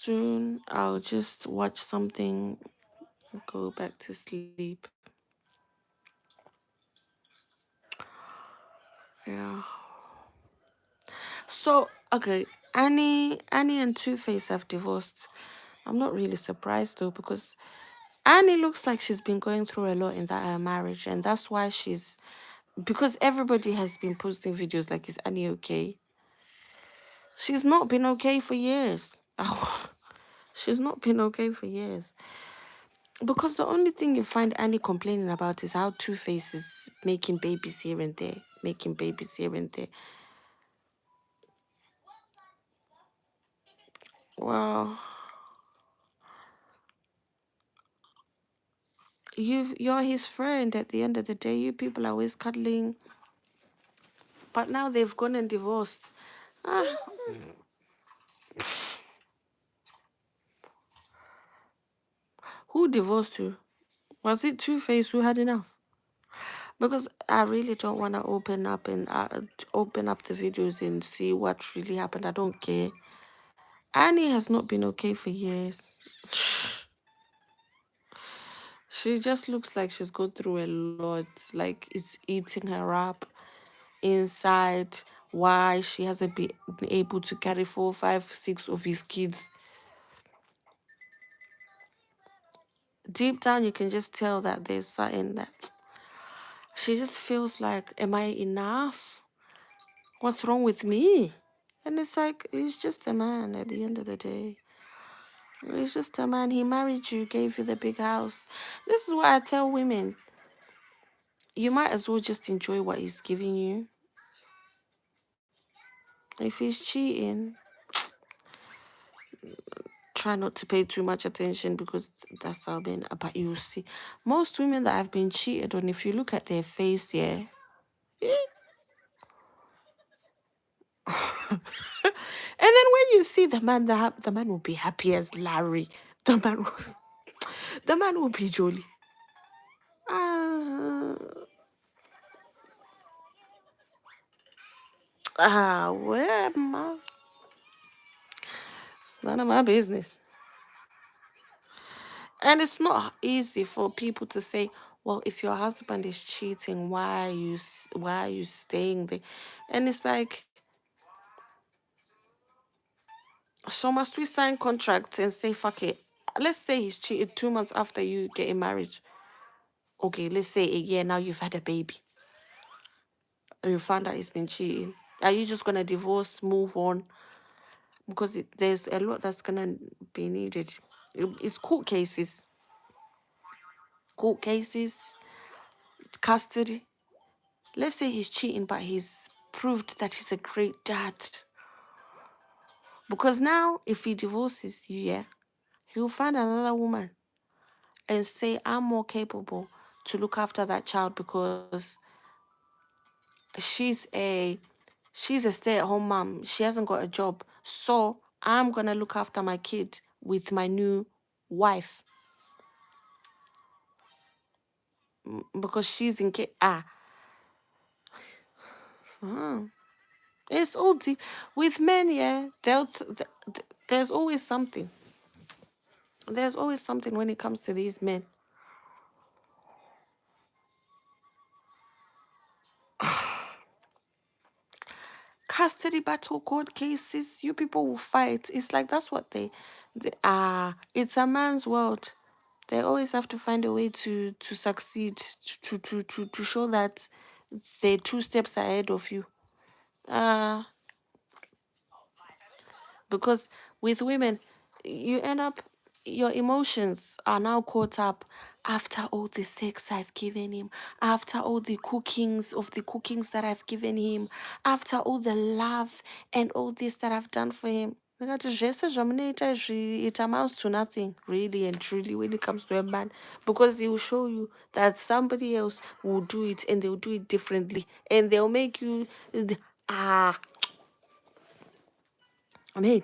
soon I'll just watch something, go back to sleep. Yeah. So okay, Annie and Two Face have divorced. I'm not really surprised though because Annie looks like she's been going through a lot in that marriage, and that's why she's because everybody has been posting videos like, is Annie okay? She's not been okay for years. She's not been okay for years. Because the only thing you find Annie complaining about is how Two Face is making babies here and there, making babies here and there. Well, you're his friend at the end of the day. You people are always cuddling, but now they've gone and divorced. Ah, who divorced you? Was it Two Face who had enough? Because I really don't want to open up the videos and see what really happened. I don't care. Annie has not been okay for years. She just looks like she's gone through a lot. Like it's eating her up inside. Why she hasn't been able to carry 4, 5, 6 of his kids. Deep down, you can just tell that there's something that she just feels like, am I enough? What's wrong with me? And it's like, he's just a man at the end of the day. He's just a man. He married you, gave you the big house. This is what I tell women. You might as well just enjoy what he's giving you. If he's cheating, try not to pay too much attention because that's how men. But you see, most women that have been cheated on, if you look at their face, yeah. And then when you see the man, the man will be happy as Larry. The man, the man will be jolly. Ah, well, ma, it's none of my business. And it's not easy for people to say, well, if your husband is cheating, why are you staying there? And it's like, so must we sign contracts and say, fuck it? Let's say he's cheated 2 months after you getting married. Okay, let's say a year now you've had a baby. And you found out he's been cheating. Are you just gonna divorce, move on? Because there's a lot that's gonna be needed. It's court cases, custody. Let's say he's cheating, but he's proved that he's a great dad. Because now, if he divorces you, yeah, he'll find another woman and say, I'm more capable to look after that child because she's a stay-at-home mom. She hasn't got a job. So I'm gonna look after my kid with my new wife. Because she's in it's all deep with men. Yeah, there's always something. There's always something when it comes to these men. Custody battle, court cases, you people will fight. It's like that's what they it's a man's world. They always have to find a way to succeed, to show that they're 2 steps ahead of you. Uh because with women, you end up, your emotions are now caught up after all the sex I've given him, after all the cookings that I've given him, after all the love and all this that I've done for him. It amounts to nothing, really and truly, when it comes to a man, because he will show you that somebody else will do it and they'll do it differently, and they'll make you. Ah, I mean,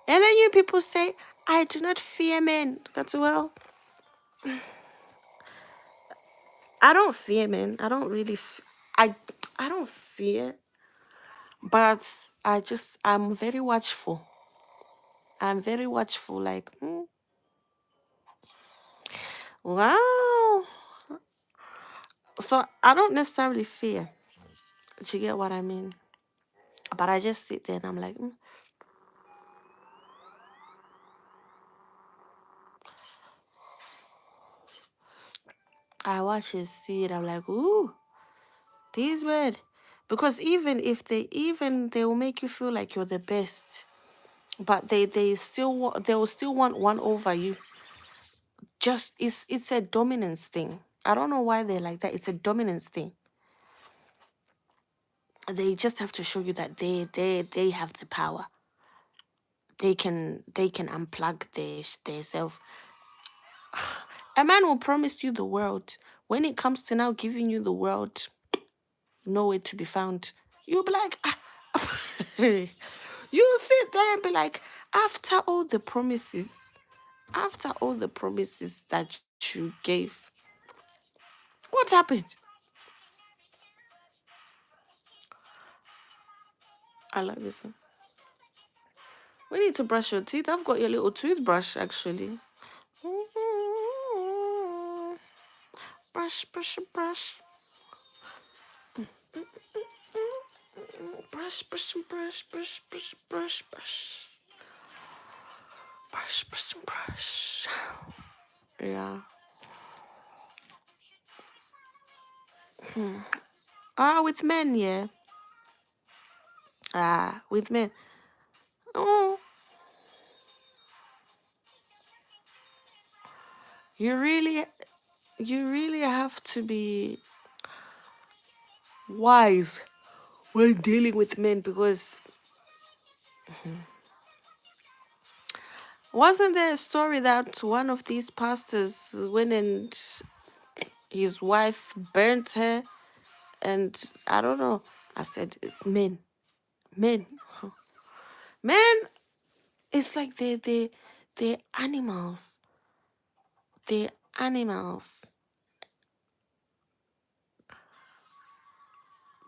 and then you people say, I do not fear men. That's well, I don't fear men. I don't really, I don't fear, but I'm very watchful. I'm very watchful, like, wow. So I don't necessarily fear. Do you get what I mean? But I just sit there and I'm like, I watch it, see it. I'm like, ooh, these men. Because even if they will make you feel like you're the best, but they will still want one over you. Just it's a dominance thing. I don't know why they're like that. It's a dominance thing. They just have to show you that they have the power. They can unplug their self. A man will promise you the world. When it comes to now giving you the world, nowhere to be found. You'll be like, you sit there and be like, after all the promises, that you gave, what happened? I like this one. We need to brush your teeth. I've got your little toothbrush actually. Brush, brush, brush. Brush, brush, brush, brush, brush, brush, brush. Brush, brush, brush. Yeah. With men, yeah. With men. Oh, you really, you really have to be wise when dealing with men because wasn't there a story that one of these pastors went and his wife burnt her and I don't know. I said men, men, men. It's like they're animals. They're animals.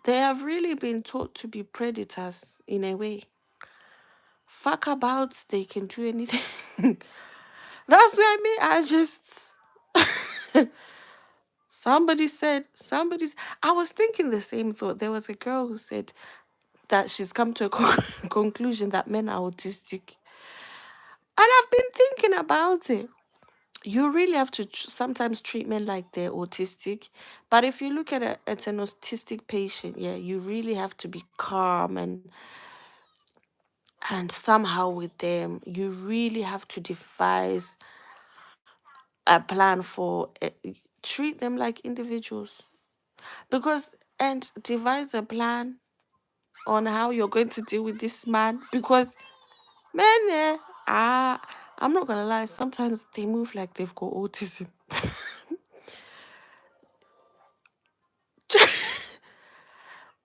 They have really been taught to be predators in a way. Fuck about, they can do anything. That's what I mean. I was thinking the same thought. There was a girl who said that she's come to a conclusion that men are autistic. And I've been thinking about it. You really have to sometimes treat men like they're autistic. But if you look at an autistic patient, yeah, you really have to be calm and somehow with them, you really have to devise a plan for treat them like individuals and devise a plan on how you're going to deal with this man because men I'm not gonna lie, sometimes they move like they've got autism.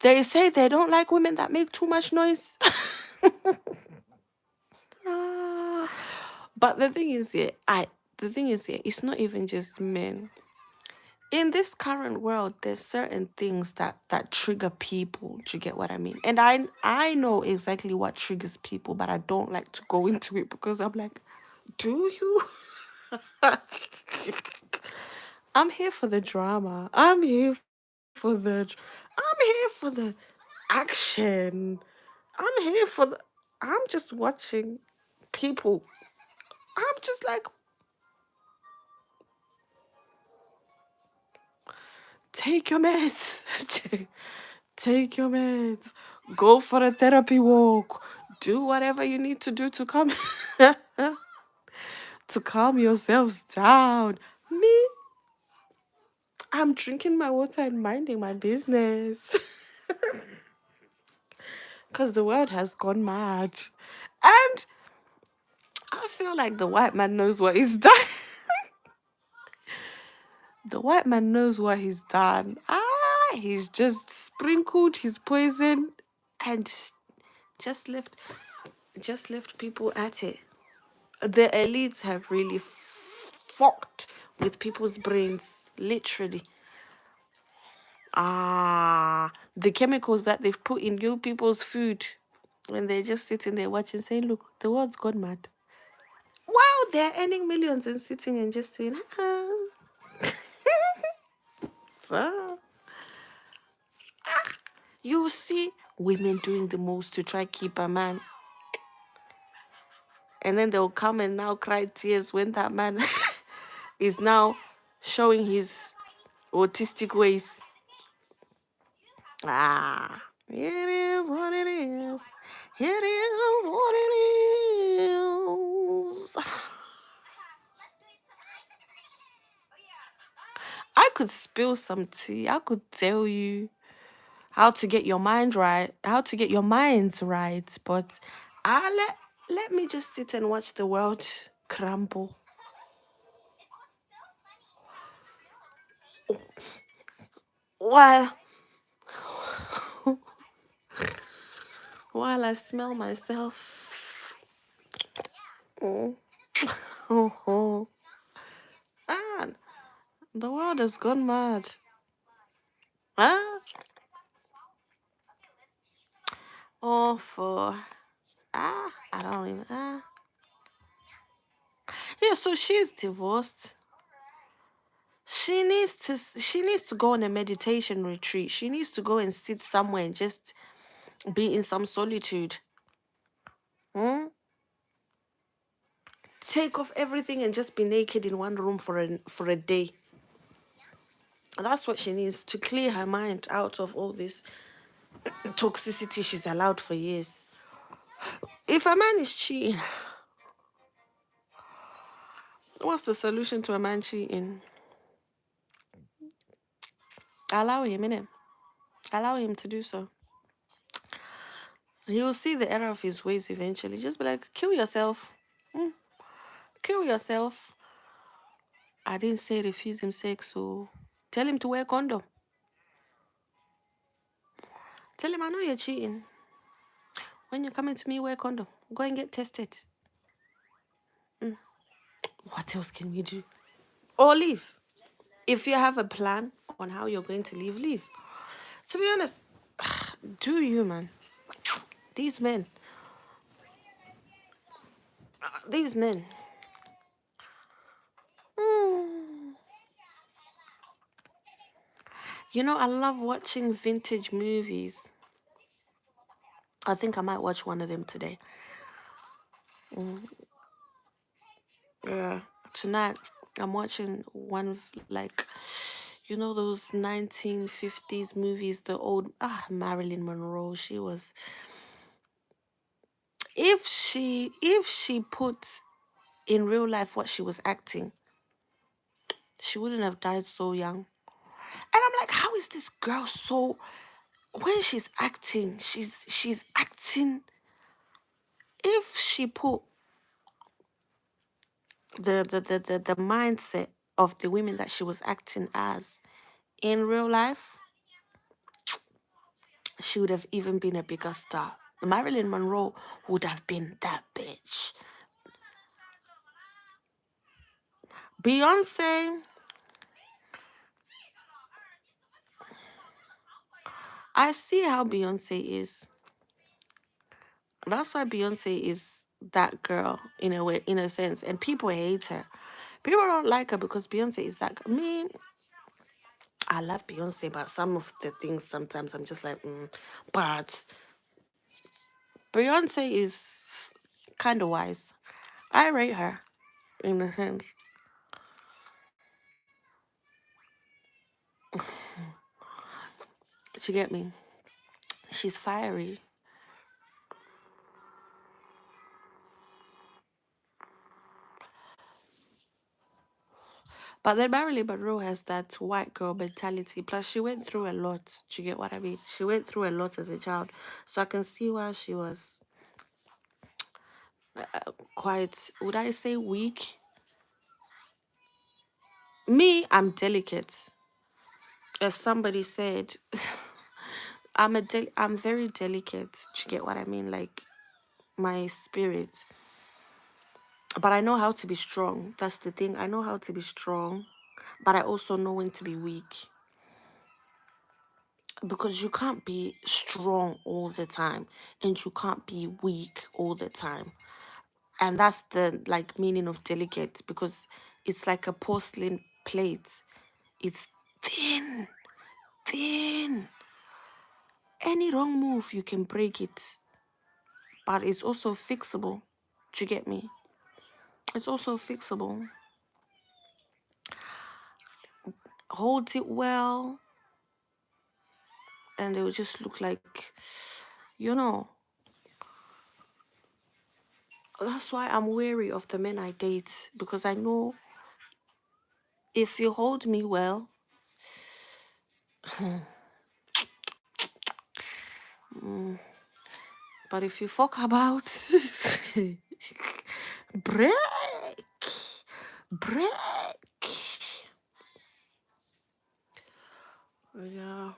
They say they don't like women that make too much noise. But the thing is it's not even just men. In this current world, there's certain things that trigger people. Do you get what I mean? And I know exactly what triggers people, but I don't like to go into it because I'm like, do you? I'm here for the drama. I'm here for the action. I'm just watching people. I'm just like, take your meds. Take your meds. Go for a therapy walk. Do whatever you need to do to calm to calm yourselves down. Me, I'm drinking my water and minding my business. Because the world has gone mad. And I feel like the white man knows what he's done. The white man knows what he's done. He's just sprinkled his poison and just left people at it. The elites have really fucked with people's brains, literally. The chemicals that they've put in you people's food when they're just sitting there watching, saying, look, the world's gone mad. out there earning millions and sitting and just saying, so, you see women doing the most to try keep a man. And then they'll come and now cry tears when that man is now showing his autistic ways. Ah, it is what it is. It is what it is. I could spill some tea. I could tell you how to get your mind right, how to get your minds right, but let me just sit and watch the world crumble while while I smell myself. Mm. Oh, man, the world has gone mad. Ah, oh, for I don't even Yeah, so she's divorced. She needs to go on a meditation retreat. She needs to go and sit somewhere and just be in some solitude. Hmm? Take off everything and just be naked in one room for a day. That's what she needs to clear her mind out of all this toxicity she's allowed for years. If a man is cheating, what's the solution to a man cheating? Allow him, innit? Allow him to do so. He will see the error of his ways eventually. Just be like, kill yourself. Mm, kill yourself. I didn't say refuse him sex, so tell him to wear condom. Tell him I know you're cheating. When you're coming to me, wear condom. Go and get tested. What else can we do? Or leave. If you have a plan on how you're going to leave, leave. To be honest, do you, man? These men. These men. Mm. You know, I love watching vintage movies. I think I might watch one of them today. Yeah, tonight I'm watching one of like, you know, those 1950s movies, the old Marilyn Monroe. She was, if she put in real life what she was acting, she wouldn't have died so young. And I'm like, how is this girl so, when she's acting, she's acting. If she put the mindset of the women that she was acting as in real life, she would have even been a bigger star. Marilyn Monroe would have been that bitch. Beyonce, I see how Beyonce is. That's why Beyonce is that girl in a way, in a sense, and people hate her. People don't like her because Beyonce is that girl. Me, I love Beyonce, but some of the things sometimes I'm just like, but Beyonce is kind of wise. I rate her in a sense. You get me? She's fiery. But then Marilyn Monroe has that white girl mentality. Plus, she went through a lot. Do you get what I mean? She went through a lot as a child. So I can see why she was quite, would I say weak? Me, I'm delicate. As somebody said, I'm very delicate. Do you get what I mean? Like my spirit. But I know how to be strong. That's the thing. I know how to be strong, but I also know when to be weak. Because you can't be strong all the time and you can't be weak all the time. And that's the like meaning of delicate, because it's like a porcelain plate. It's thin, thin. Any wrong move, you can break it, but it's also fixable. Do you get me? It's also fixable. Hold it well, and it will just look like, you know. That's why I'm wary of the men I date, because I know if you hold me well, but if you fuck about, break, break. Yeah.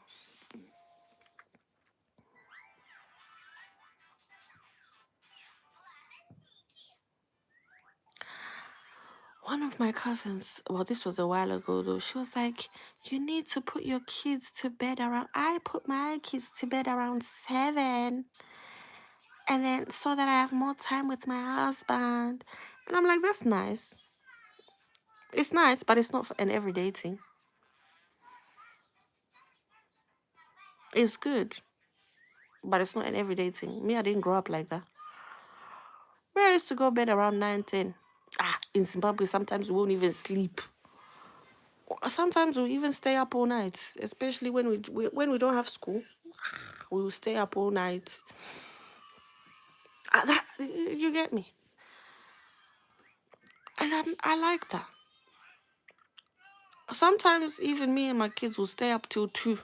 One of my cousins, well, this was a while ago though, she was like, you need to put your kids to bed around. I put my kids to bed around 7, and then so that I have more time with my husband. And I'm like, that's nice. It's nice, but it's not an everyday thing. It's good, but it's not an everyday thing. Me, I didn't grow up like that. Me, I used to go bed around 9, 10. In Zimbabwe, sometimes we won't even sleep. Sometimes we'll even stay up all night, especially when we don't have school. We will stay up all night. You get me? And I like that. Sometimes even me and my kids will stay up till 2,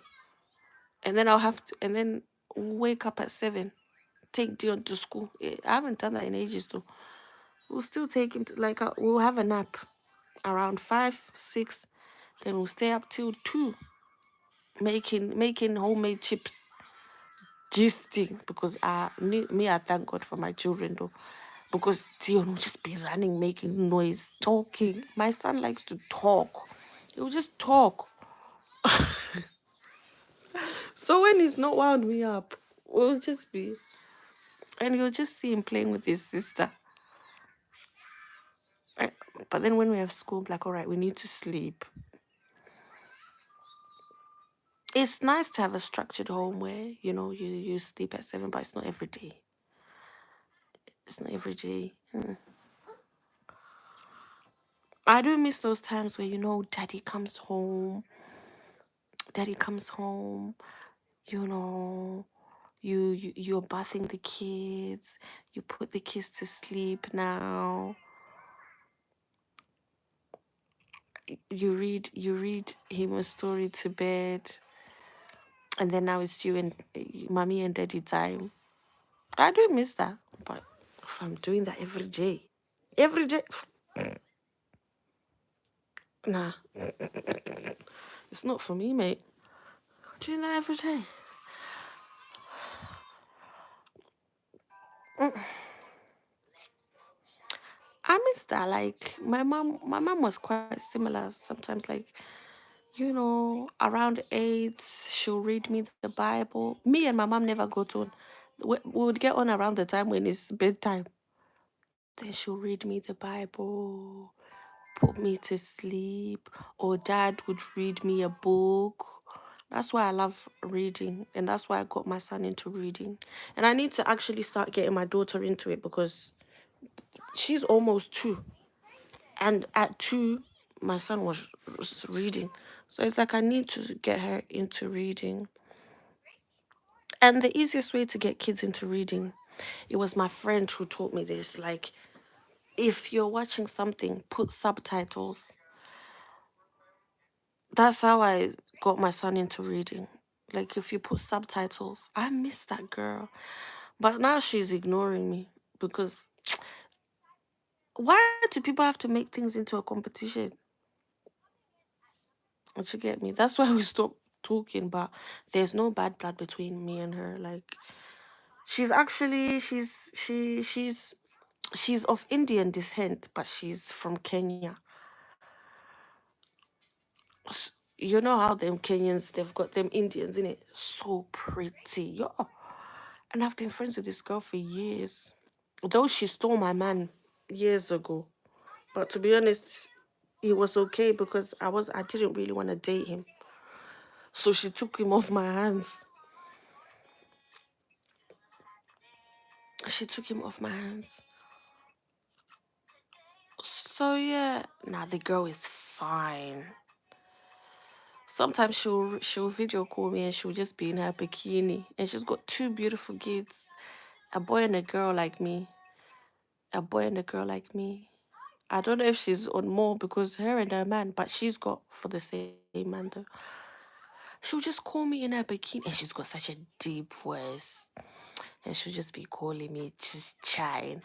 and then I'll have to, and then wake up at 7, take Dion to school. I haven't done that in ages though. We'll still take him to, like, we'll have a nap around 5, 6, then we'll stay up till 2, making homemade chips, gisting, because I thank God for my children though, because Dion will just be running, making noise, talking. My son likes to talk. He will just talk. So when he's not wound me up, we'll just be, and you'll just see him playing with his sister. Eh, But then when we have school, like, all right, we need to sleep. It's nice to have a structured home where, you sleep at 7, but it's not every day. It's not every day. I do miss those times where, daddy comes home, you know, you're bathing the kids, you put the kids to sleep now. You read him a story to bed, and then now it's you and mommy and daddy time. I do miss that, but if I'm doing that every day, nah, it's not for me, mate. Doing that every day. I miss that. Like my mom was quite similar. Sometimes, like, around 8, she'll read me the Bible. Me and my mom never got on. We would get on around the time when it's bedtime. Then she'll read me the Bible, put me to sleep, or dad would read me a book. That's why I love reading, and that's why I got my son into reading. And I need to actually start getting my daughter into it, because she's almost 2. And at 2, my son was reading. So it's like I need to get her into reading. And the easiest way to get kids into reading, it was my friend who taught me this. Like, if you're watching something, put subtitles. That's how I got my son into reading. Like, if you put subtitles, I miss that girl. But now she's ignoring me, because why do people have to make things into a competition? Don't you get me? That's why we stopped talking. But there's no bad blood between me and her. Like, she's actually she's of Indian descent, but she's from Kenya. You know how them Kenyans, they've got them Indians in it, so pretty, yo. And I've been friends with this girl for years. Though she stole my man. years ago. But to be honest, it was okay because I didn't really want to date him. So she took him off my hands. She took him off my hands. So yeah, now the girl is fine. Sometimes she'll video call me and she'll just be in her bikini and she's got two beautiful kids, a boy and a girl like me, a boy and a girl like me. I don't know if she's on more because her and her man, but she's got for the same man though. She'll just call me in her bikini and she's got such a deep voice and she'll just be calling me just chine.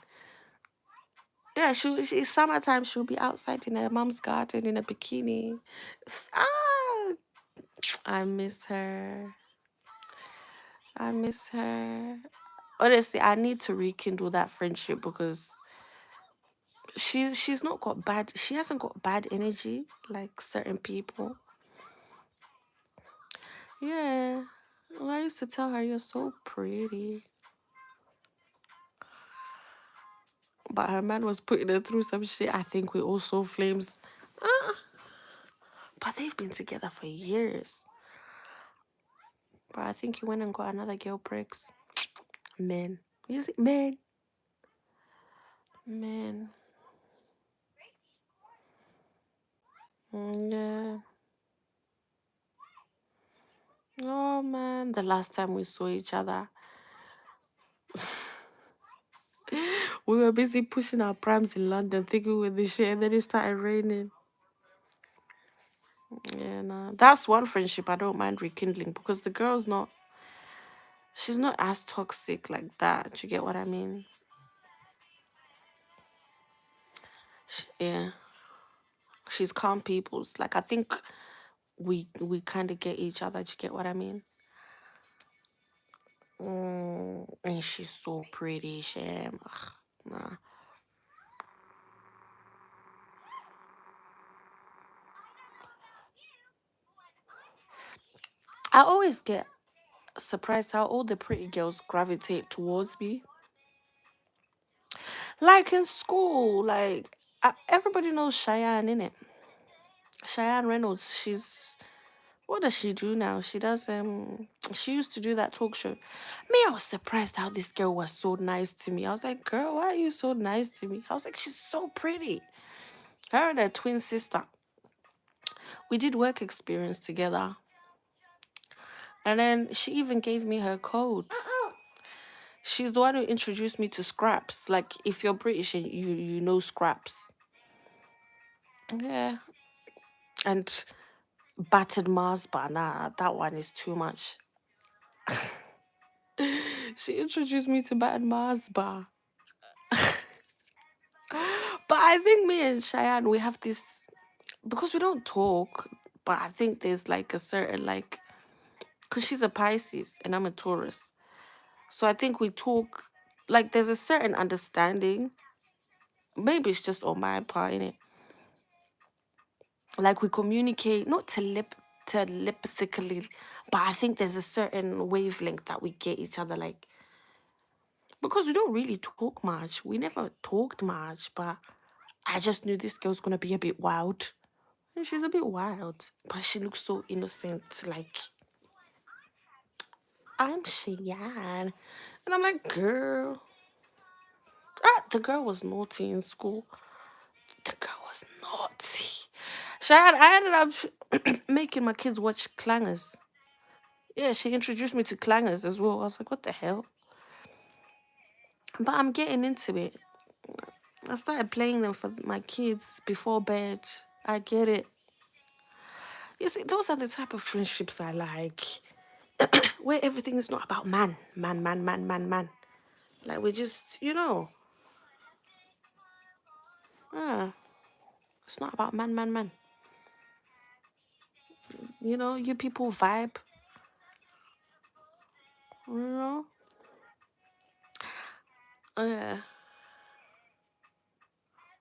Yeah, she summertime she'll be outside in her mom's garden in a bikini. Ah, I miss her. I miss her. Honestly, I need to rekindle that friendship because she's not got bad. She hasn't got bad energy like certain people. Yeah, well, I used to tell her you're so pretty, but her man was putting her through some shit. I think we also flames. Ah, but they've been together for years. But I think he went and got another girl pregs. Man, you see, man. Yeah. Oh man, the last time we saw each other, we were busy pushing our prams in London, thinking we were the shit, and then it started raining. Yeah, no, that's one friendship I don't mind rekindling because the girl's not, she's not as toxic like that. Do you get what I mean? Yeah, she's calm people's. Like I think we kind of get each other. Do you get what I mean? And she's so pretty, Sham. Ugh, nah. I always get surprised how all the pretty girls gravitate towards me. Like in school, like everybody knows Cheyenne, innit? Cheyenne Reynolds. What does she do now? She does she used to do that talk show. Me, I was surprised how this girl was so nice to me. I was like, girl, why are you so nice to me? I was like, she's so pretty. Her and her twin sister. We did work experience together. And then she even gave me her codes. She's the one who introduced me to Scraps. Like if you're British and you know Scraps. Yeah. And battered Mars bar. Nah, that one is too much. She introduced me to battered Mars bar. But I think me and Cheyenne, we have this because we don't talk, but I think there's like a certain like because she's a Pisces and I'm a Taurus. So I think we talk like there's a certain understanding. Maybe it's just on my part, innit? Like we communicate not telepathically, but I think there's a certain wavelength that we get each other like because we don't really talk much. We never talked much, but I just knew this girl's gonna be a bit wild. And she's a bit wild, but she looks so innocent. Like I'm Cheyenne, and I'm like, girl. The girl was naughty in school. The girl was naughty. Cheyenne, I ended up making my kids watch Clangers. Yeah, she introduced me to Clangers as well. I was like, what the hell? But I'm getting into it. I started playing them for my kids before bed. I get it. You see, those are the type of friendships I like. Where everything is not about man, man, man, man, man, man. Like we just, it's not about man, man, man. You people vibe. You know, uh,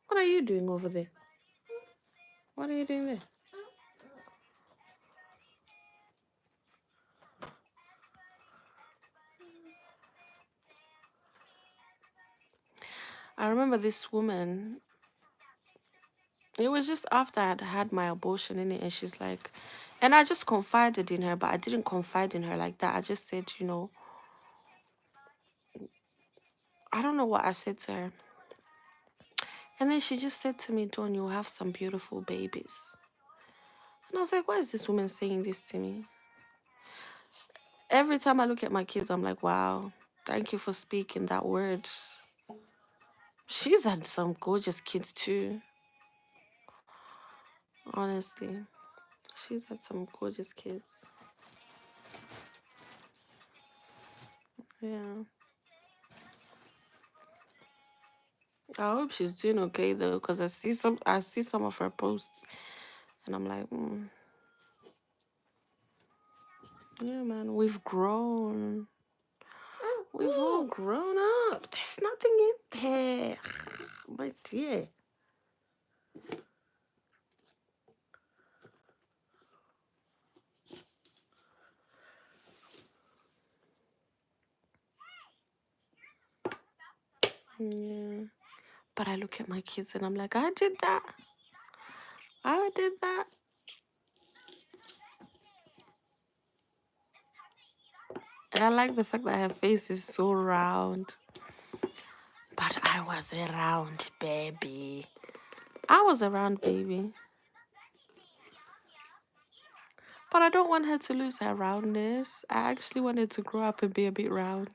what are you doing over there? What are you doing there? I remember this woman. It was just after I'd had my abortion in it, and she's like, and I just confided in her, but I didn't confide in her like that. I just said, I don't know what I said to her. And then she just said to me, Dawn, you'll have some beautiful babies. And I was like, why is this woman saying this to me? Every time I look at my kids, I'm like, wow, thank you for speaking that word. She's had some gorgeous kids too, honestly. She's had some gorgeous kids. Yeah. I hope she's doing okay though, because I see some of her posts and I'm like, yeah, man, we've grown. We've all grown up. There's nothing in there. My dear. Yeah. But I look at my kids and I'm like, I did that. I did that. And I like the fact that her face is so round. But I was a round baby. I was a round baby. But I don't want her to lose her roundness. I actually want her to grow up and be a bit round.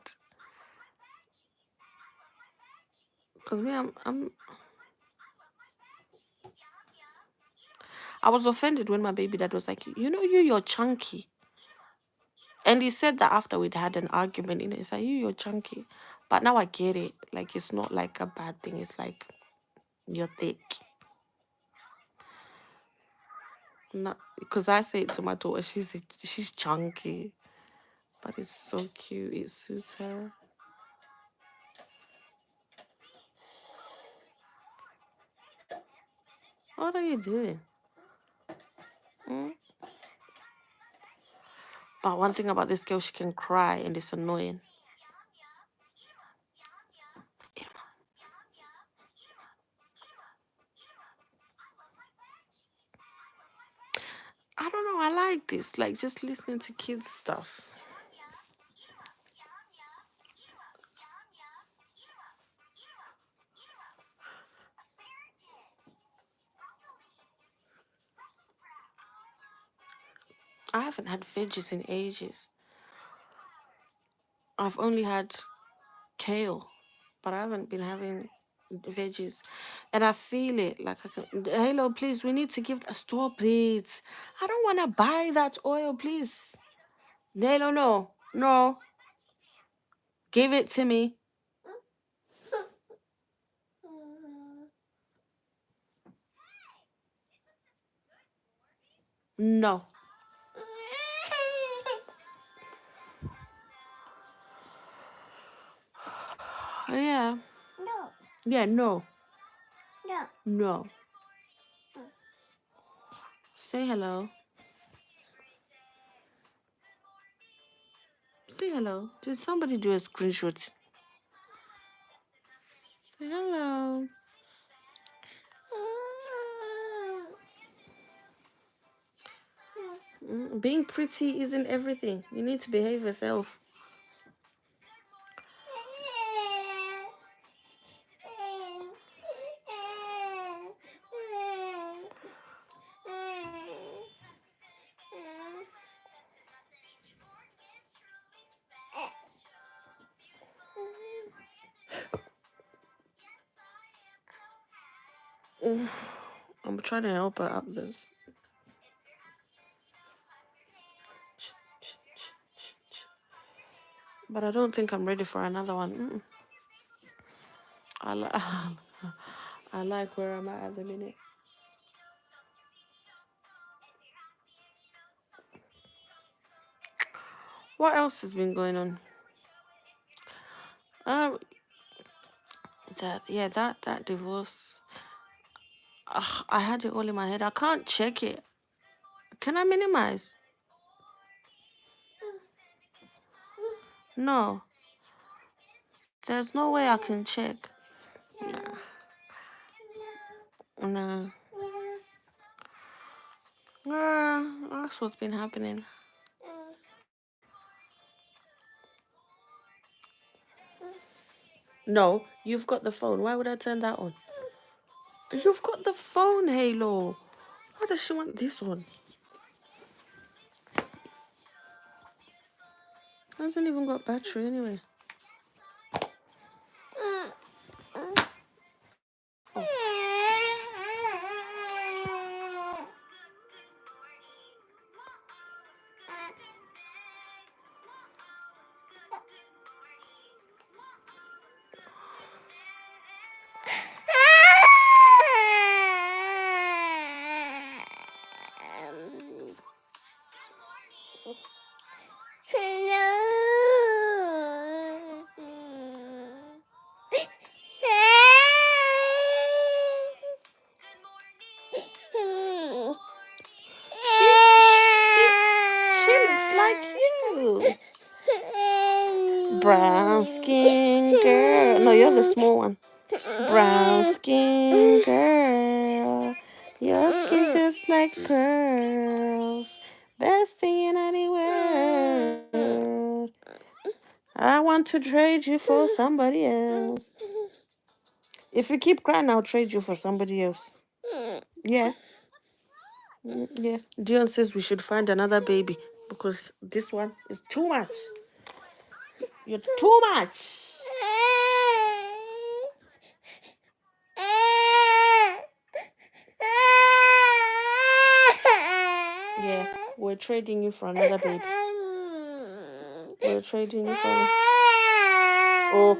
Because me, I was offended when my baby dad was like, you're chunky. And he said that after we'd had an argument, and he's like, you're chunky. But now I get it. Like, it's not like a bad thing. It's like, you're thick. Not because I say it to my daughter, she's chunky. But it's so cute. It suits her. What are you doing? Mm? But one thing about this girl, she can cry and it's annoying. I don't know. I like this. Like just listening to kids stuff. I haven't had veggies in ages. I've only had kale, but I haven't been having veggies. And I feel it. Like I can, hello, please, we need to give stop it. I don't want to buy that oil, please. No, no, no. Give it to me. No. Yeah. No. Yeah, no. No. No. Say hello. Say hello. Did somebody do a screenshot? Say hello. Being pretty isn't everything. You need to behave yourself. I'm trying to help her up this. But I don't think I'm ready for another one. I like where I'm at the minute. What else has been going on? That divorce. I had it all in my head. I can't check it. Can I minimize? No. There's no way I can check. Nah. That's what's been happening. No, you've got the phone. Why would I turn that on? You've got the phone, Halo. Why does she want this one? Hasn't even got battery anyway. She looks like you. Brown skin girl. No, you're the small one. Brown skin girl. Your skin just like pearls. Best thing in any world. I want to trade you for somebody else. If you keep crying, I'll trade you for somebody else. Yeah. Yeah. Dion says we should find another baby because this one is too much. You're too much. Yeah, we're trading you for another baby. We're trading you for another. Oh.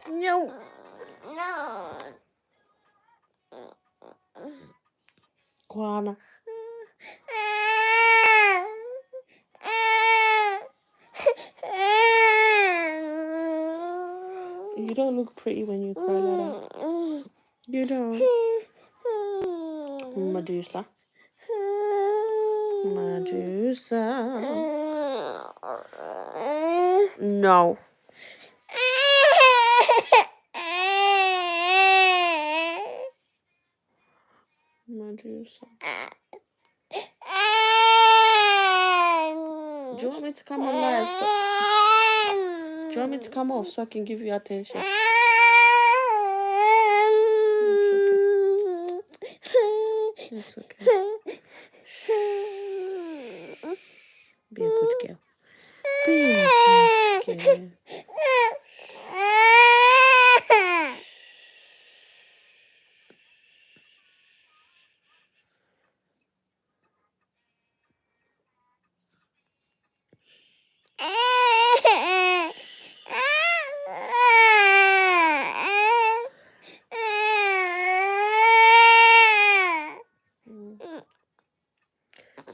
No. Kwana. You don't look pretty when you cry like that. You don't. Medusa. Medusa. No. Medusa. Do you want me to come on live? Do you want me to come off so I can give you attention? It's okay. Shh. Be a good girl. Be a good girl.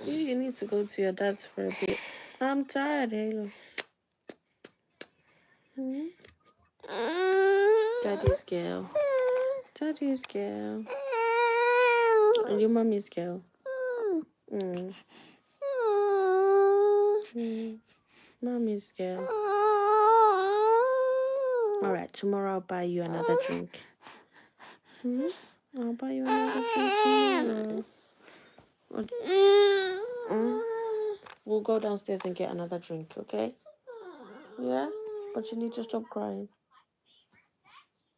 You need to go to your dad's for a bit. I'm tired, Halo. Daddy's girl. Daddy's girl. And your mommy's girl. Mommy's girl. Alright, tomorrow I'll buy you another drink. I'll buy you another drink tomorrow. We'll go downstairs and get another drink, okay? Yeah? But you need to stop crying.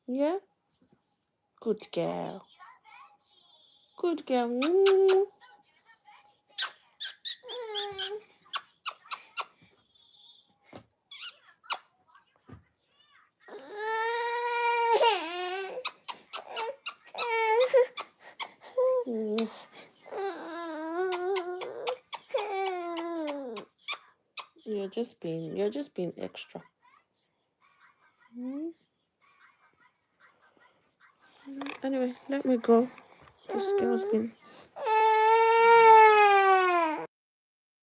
Yeah? Good girl. Good girl. You're just being extra. Anyway, let me go. This girl's been